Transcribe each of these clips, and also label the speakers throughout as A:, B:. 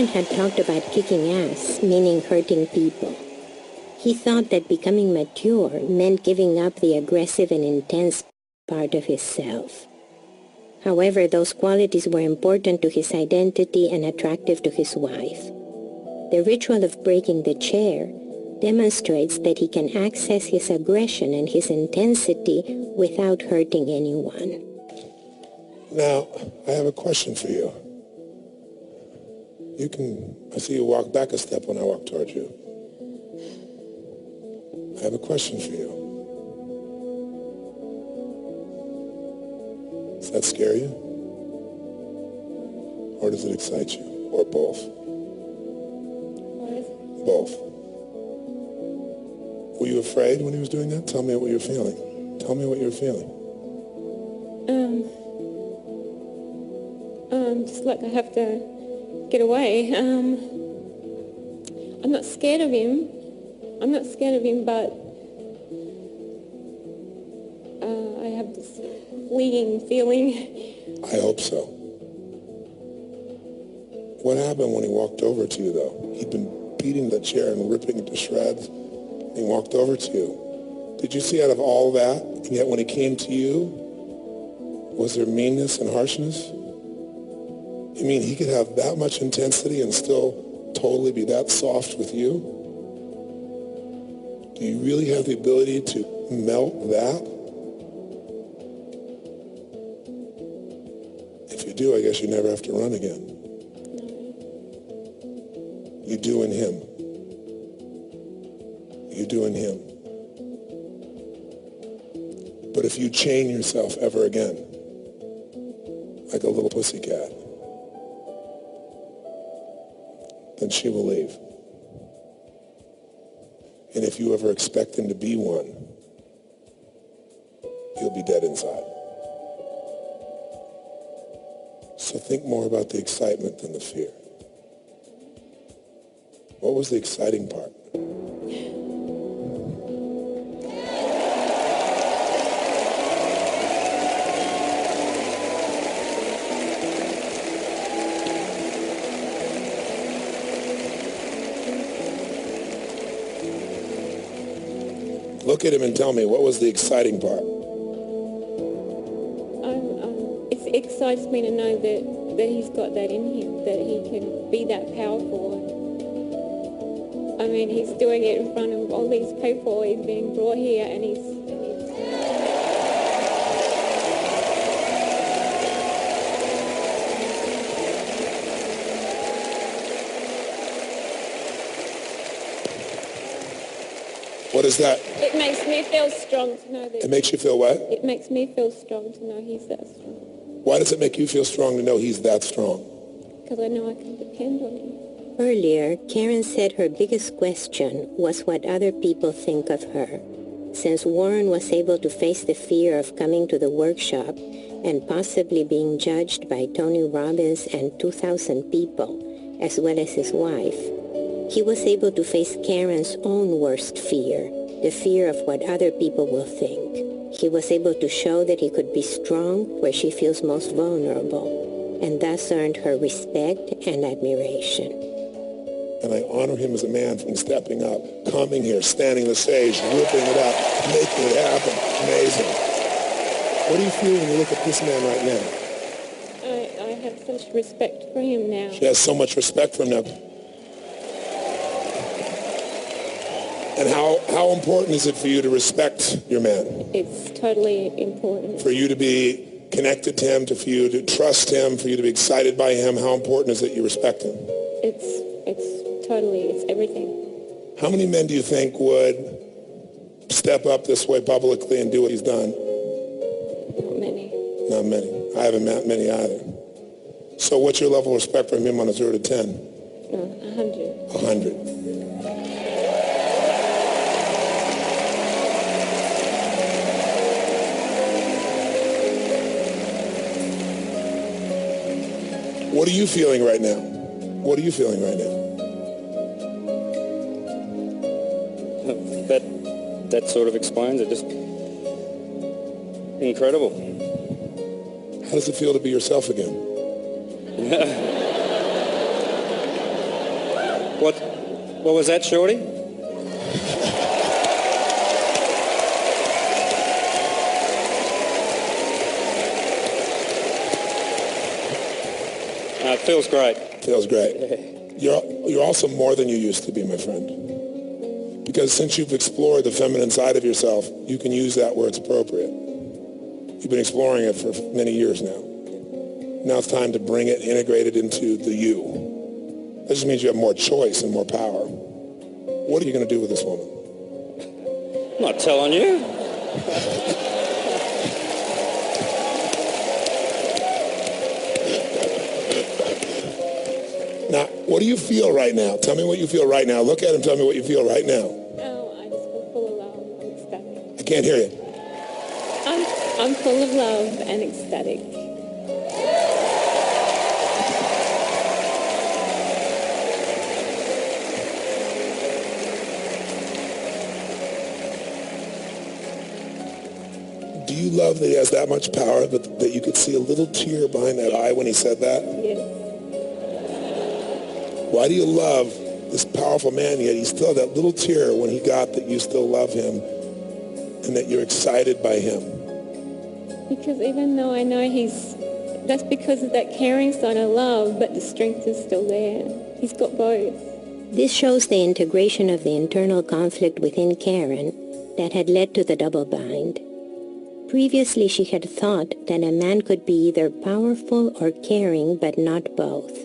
A: had talked about kicking ass, meaning hurting people. He thought that becoming mature meant giving up the aggressive and intense part of himself. However, those qualities were important to his identity and attractive to his wife. The ritual of breaking the chair demonstrates that he can access his aggression and his intensity without hurting anyone.
B: Now, I have a question for you. I see you walk back a step when I walk towards you. I have a question for you. Does that scare you? Or does it excite you? Or both? Both. Were you afraid when he was doing that? Tell me what you're feeling. Tell me what you're feeling.
C: Just like I have to get away. I'm not scared of him. But I have this fleeting feeling.
B: I hope so. What happened when he walked over to you, though? He'd been beating the chair and ripping it to shreds. He walked over to you. Did you see out of all that, and yet when he came to you, was there meanness and harshness? You mean he could have that much intensity and still totally be that soft with you? Do you really have the ability to melt that? If you do, I guess you never have to run again. You do in him. You do in him. But if you chain yourself ever again, like a little pussycat, then she will leave. And if you ever expect him to be one, you'll be dead inside. So think more about the excitement than the fear. What was the exciting part? Look at him and tell me, what was the exciting part?
C: It excites me to know that he's got that in him, that he can be that powerful. I mean, he's doing it in front of all these people. He's being brought here, and he's
B: What is that?
C: It makes me feel strong to know that.
B: It makes you feel what?
C: It makes me feel strong to know he's that strong.
B: Why does it make you feel strong to know he's that strong?
C: Because I know I can depend on him.
A: Earlier, Karen said her biggest question was what other people think of her. Since Warren was able to face the fear of coming to the workshop and possibly being judged by Tony Robbins and 2,000 people, as well as his wife, he was able to face Karen's own worst fear, the fear of what other people will think. He was able to show that he could be strong where she feels most vulnerable, and thus earned her respect and admiration.
B: And I honor him as a man from stepping up, coming here, standing on the stage, ripping it up, making it happen. Amazing. What do you feel when you look at this man right now?
C: I have such respect for him now.
B: She has so much respect for him now. And how important is it for you to respect your man?
C: It's totally important.
B: For you to be connected to him, for you to trust him, for you to be excited by him, how important is it you respect him?
C: It's everything.
B: How many men do you think would step up this way publicly and do what he's done?
C: Not many.
B: Not many. I haven't met many either. So what's your level of respect for him on a 0 to 10?
C: 100.
B: 100. What are you feeling right now? What are you feeling right now?
D: That sort of explains it. Just incredible.
B: How does it feel to be yourself again?
D: What was that, Shorty? It feels great.
B: Feels great. You're also more than you used to be, my friend. Because since you've explored the feminine side of yourself, you can use that where it's appropriate. You've been exploring it for many years now. Now it's time to bring it, integrate it into the you. That just means you have more choice and more power. What are you going to do with this woman?
D: I'm not telling you.
B: Now, what do you feel right now? Tell me what you feel right now. Look at him. Tell me what you feel right now.
C: Oh, I just feel full of love. I'm ecstatic.
B: I can't hear you.
C: I'm full of love and ecstatic.
B: Do you love that he has that much power, but that you could see a little tear behind that eye when he said that?
C: Yes.
B: Why do you love this powerful man, yet he still had that little tear when he got that you still love him and that you're excited by him?
C: Because even though I know that's because of that caring side I love, but the strength is still there. He's got both.
A: This shows the integration of the internal conflict within Karen that had led to the double bind. Previously, she had thought that a man could be either powerful or caring, but not both.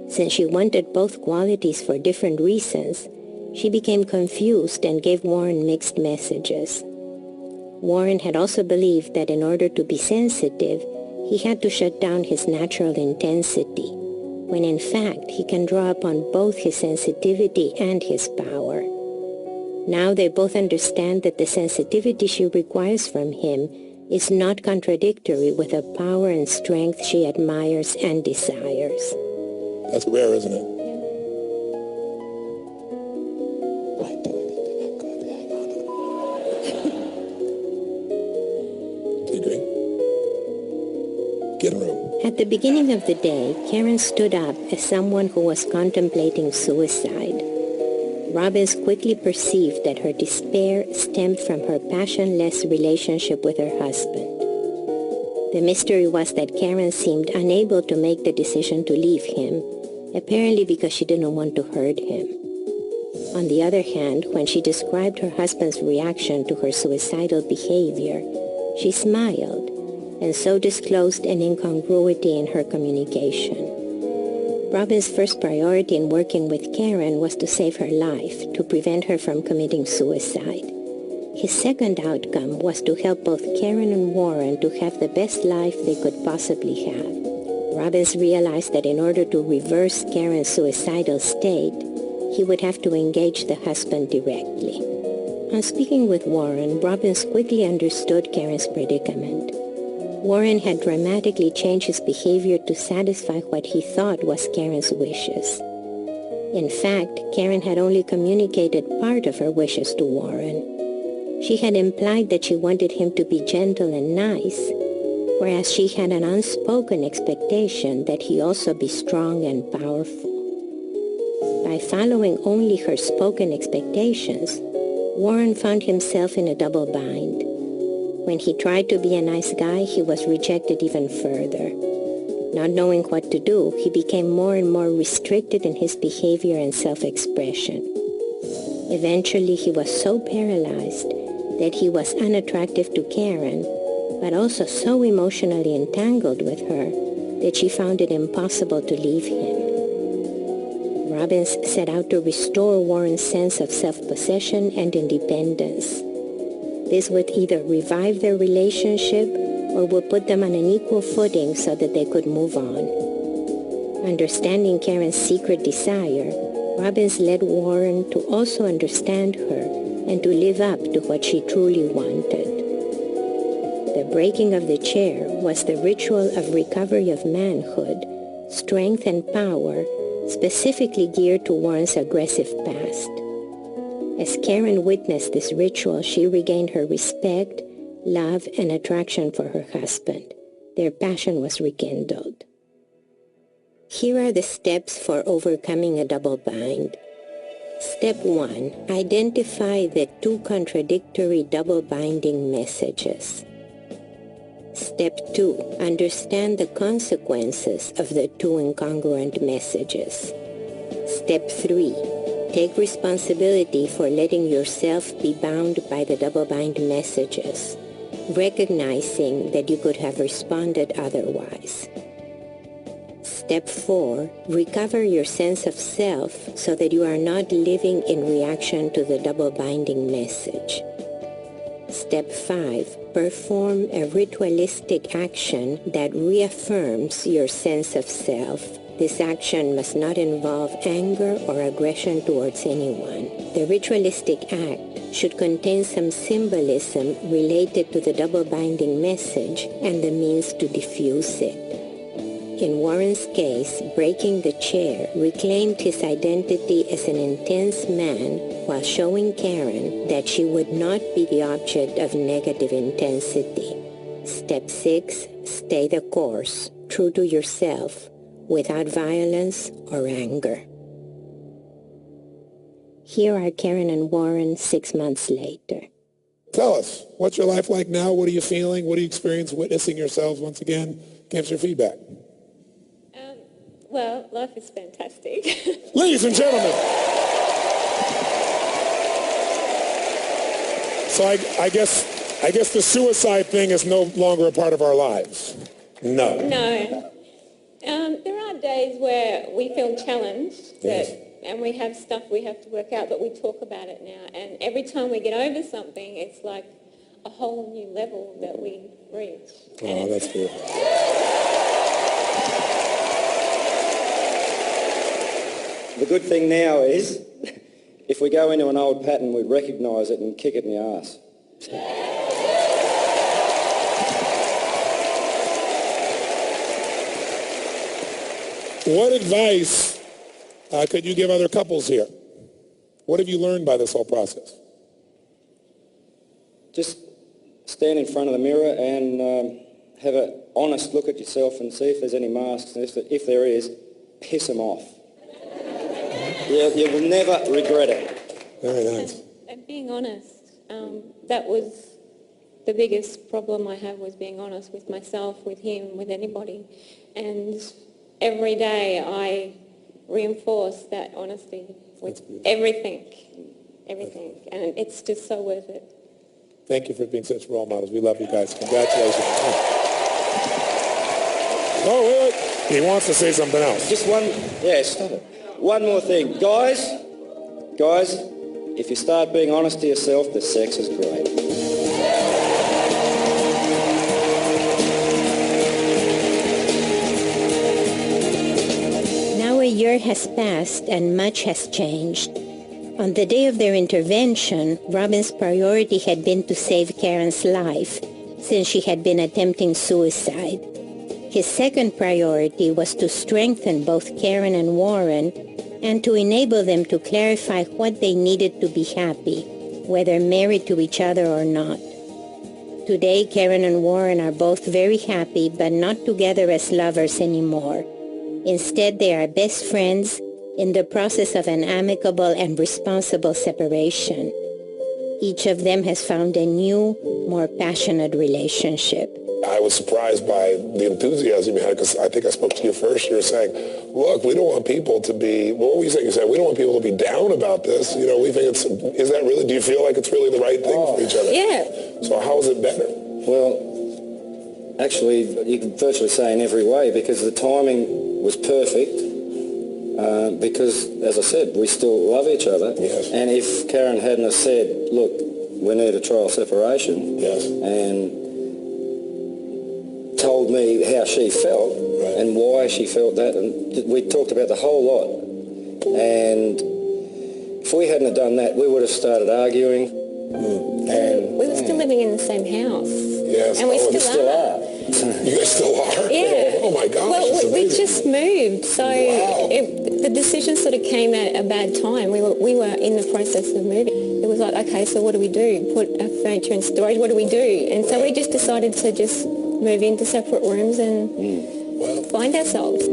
A: Since she wanted both qualities for different reasons, she became confused and gave Warren mixed messages. Warren had also believed that in order to be sensitive, he had to shut down his natural intensity, when in fact he can draw upon both his sensitivity and his power. Now they both understand that the sensitivity she requires from him is not contradictory with the power and strength she admires and desires.
B: That's rare, isn't it? Do you agree? Get in the room.
A: At the beginning of the day, Karen stood up as someone who was contemplating suicide. Robbins quickly perceived that her despair stemmed from her passionless relationship with her husband. The mystery was that Karen seemed unable to make the decision to leave him, apparently because she didn't want to hurt him. On the other hand, when she described her husband's reaction to her suicidal behavior, she smiled and so disclosed an incongruity in her communication. Robin's first priority in working with Karen was to save her life, to prevent her from committing suicide. His second outcome was to help both Karen and Warren to have the best life they could possibly have. Robbins realized that in order to reverse Karen's suicidal state, he would have to engage the husband directly. On speaking with Warren, Robbins quickly understood Karen's predicament. Warren had dramatically changed his behavior to satisfy what he thought was Karen's wishes. In fact, Karen had only communicated part of her wishes to Warren. She had implied that she wanted him to be gentle and nice, whereas she had an unspoken expectation that he also be strong and powerful. By following only her spoken expectations, Warren found himself in a double bind. When he tried to be a nice guy, he was rejected even further. Not knowing what to do, he became more and more restricted in his behavior and self-expression. Eventually, he was so paralyzed that he was unattractive to Karen, but also so emotionally entangled with her that she found it impossible to leave him. Robbins set out to restore Warren's sense of self-possession and independence. This would either revive their relationship or would put them on an equal footing so that they could move on. Understanding Karen's secret desire, Robbins led Warren to also understand her and to live up to what she truly wanted. The breaking of the chair was the ritual of recovery of manhood, strength and power, specifically geared to Warren's aggressive past. As Karen witnessed this ritual, she regained her respect, love, and attraction for her husband. Their passion was rekindled. Here are the steps for overcoming a double bind. Step 1. Identify the two contradictory double binding messages. Step 2. Understand the consequences of the two incongruent messages. Step 3. Take responsibility for letting yourself be bound by the double bind messages, recognizing that you could have responded otherwise. Step 4. Recover your sense of self so that you are not living in reaction to the double binding message. Step 5. Perform a ritualistic action that reaffirms your sense of self. This action must not involve anger or aggression towards anyone. The ritualistic act should contain some symbolism related to the double binding message and the means to diffuse it. In Warren's case, breaking the chair reclaimed his identity as an intense man while showing Karen that she would not be the object of negative intensity. Step 6. Stay the course, true to yourself, without violence or anger. Here are Karen and Warren 6 months later.
B: Tell us, what's your life like now? What are you feeling? What do you experience witnessing yourselves once again? Give us your feedback.
C: Well, life is fantastic.
B: Ladies and gentlemen. So I guess the suicide thing is no longer a part of our lives. No.
C: No. There are days where we feel challenged,
B: Yes.
C: and we have stuff we have to work out, but we talk about it now. And every time we get over something, it's like a whole new level that we reach.
B: Oh, that's beautiful.
E: The good thing now is, if we go into an old pattern, we recognise it and kick it in the arse.
B: What advice could you give other couples here? What have you learned by this whole process?
E: Just stand in front of the mirror and have an honest look at yourself and see if there's any masks. And if there is, piss them off. You will never regret it.
B: Very nice.
C: And being honest, that was the biggest problem I have, was being honest with myself, with him, with anybody. And every day I reinforce that honesty with everything. And it's just so worth it.
B: Thank you for being such role models. We love you guys. Congratulations. Oh, wait. He wants to say something else.
E: Just one, yeah, stop it. One more thing. Guys, if you start being honest to yourself, the sex is great.
A: Now a year has passed and much has changed. On the day of their intervention, Robin's priority had been to save Karen's life, since she had been attempting suicide. His second priority was to strengthen both Karen and Warren and to enable them to clarify what they needed to be happy, whether married to each other or not. Today, Karen and Warren are both very happy, but not together as lovers anymore. Instead, they are best friends in the process of an amicable and responsible separation. Each of them has found a new, more passionate relationship.
B: I was surprised by the enthusiasm you had, because I think I spoke to you first. You were saying, look, we don't want people to be, what were you saying? You said, we don't want people to be down about this. You know, we think is that really, do you feel like it's really the right thing for each other?
C: Yeah.
B: So how is it better?
E: Well, actually, you can virtually say in every way, because the timing was perfect. Because, as I said, we still love each other.
B: Yes.
E: And if Karen hadn't have said, look, we need a trial separation,
B: Yes.
E: and told me how she felt,
B: right,
E: and why she felt that, and we talked about the whole lot. And if we hadn't have done that, we would have started arguing. And
C: we were still living in the same house.
B: Yes.
C: And we
B: Oh,
C: still are.
B: You guys still are?
C: Yeah.
B: Oh my gosh.
C: Well,
B: that's
C: we
B: amazing.
C: just moved, so
B: Wow.
C: the decision sort of came at a bad time. We were in the process of moving. It was like, okay, so what do we do? Put our furniture in storage, what do we do? And so we just decided to just move into separate rooms and find ourselves.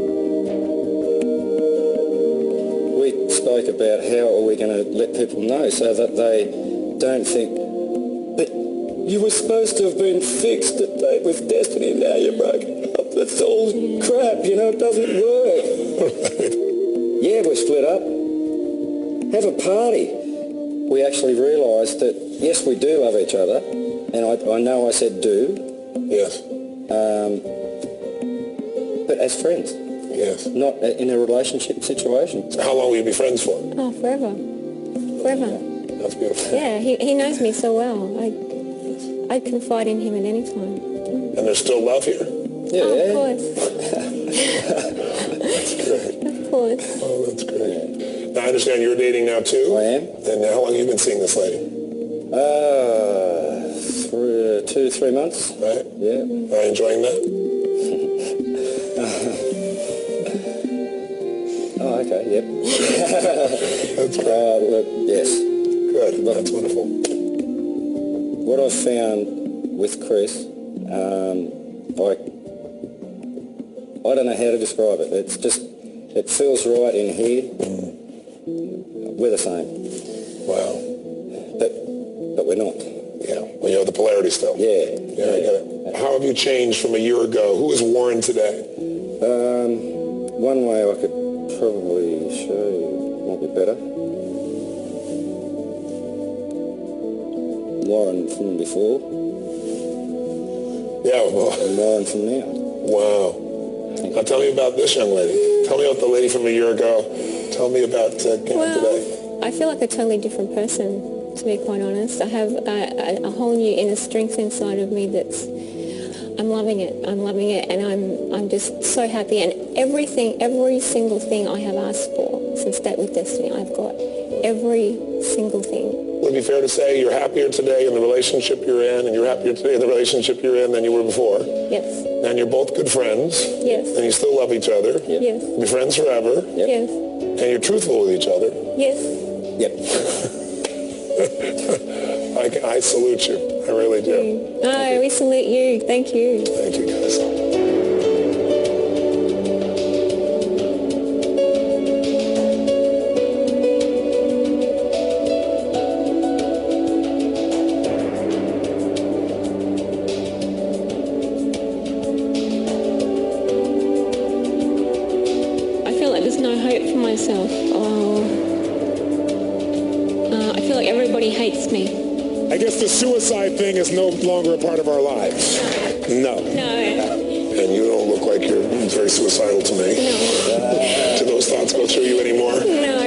E: about how are we going to let people know so that they don't think, but you were supposed to have been fixed at Date with Destiny, now you're broken up. That's all crap, you know, it doesn't work. Yeah, we're split up. Have a party. We actually realised that, yes, we do love each other, and I know I said do.
B: Yes.
E: But as friends.
B: Yes.
E: Not in a relationship situation.
B: So how long will you be friends for?
C: Oh, forever. Forever.
B: That's beautiful.
C: Yeah, he knows me so well. I confide in him at any time.
B: And there's still love here?
E: Yeah.
C: Oh, of course.
B: That's great.
C: Of course.
B: Oh, that's great. Now, I understand you're dating now, too?
E: I am.
B: And how long have you been seeing this lady?
E: 2-3 months.
B: Right?
E: Yeah.
B: Are you enjoying that?
E: Oh, okay, yep.
B: That's great.
E: Look, yes.
B: Good. That's wonderful.
E: What I've found with Chris, I don't know how to describe it. It's just, it feels right in here. We're the same.
B: Wow.
E: But we're not.
B: Yeah. Well, you have the polarity still.
E: Yeah.
B: Yeah, I get it. How have you changed from a year ago? Who is Warren today?
E: One way I could probably show you might be better. Warren from before.
B: Yeah, well.
E: And Warren from now.
B: Wow. Now tell me about this young lady. Tell me about the lady from a year ago. Tell me about Kim today.
C: I feel like a totally different person, to be quite honest. I have a whole new inner strength inside of me that's, I'm loving it, and I'm just so happy. And every single thing I have asked for since Date with Destiny, I've got every single thing.
B: Would it be fair to say you're happier today in the relationship you're in, and you're happier today in the relationship you're in than you were before?
C: Yes.
B: And you're both good friends.
C: Yes.
B: And you still love each other.
E: Yep.
C: Yes.
B: You'll be friends forever.
E: Yep.
C: Yes.
B: And you're truthful with each other.
C: Yes.
E: Yep.
B: I salute you. I really do.
C: No, we salute you. Thank you.
B: Thank you, guys.
C: I feel like there's no hope for myself. I feel like everybody hates me.
B: I guess the suicide thing is no longer a part of our lives. No.
C: No.
B: And you don't look like you're very suicidal to me.
C: No.
B: Do those thoughts go through you anymore?
C: No.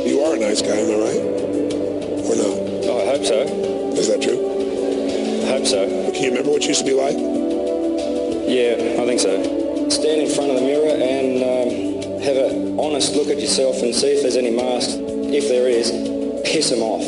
B: You are a nice guy, am I right? Or not?
D: Oh, I hope so.
B: Is that true?
D: I hope so.
B: Can you remember what you used to be like?
D: Yeah, I think so.
E: Stand in front of the mirror and have an honest look at yourself and see if there's any masks. If there is, piss them off.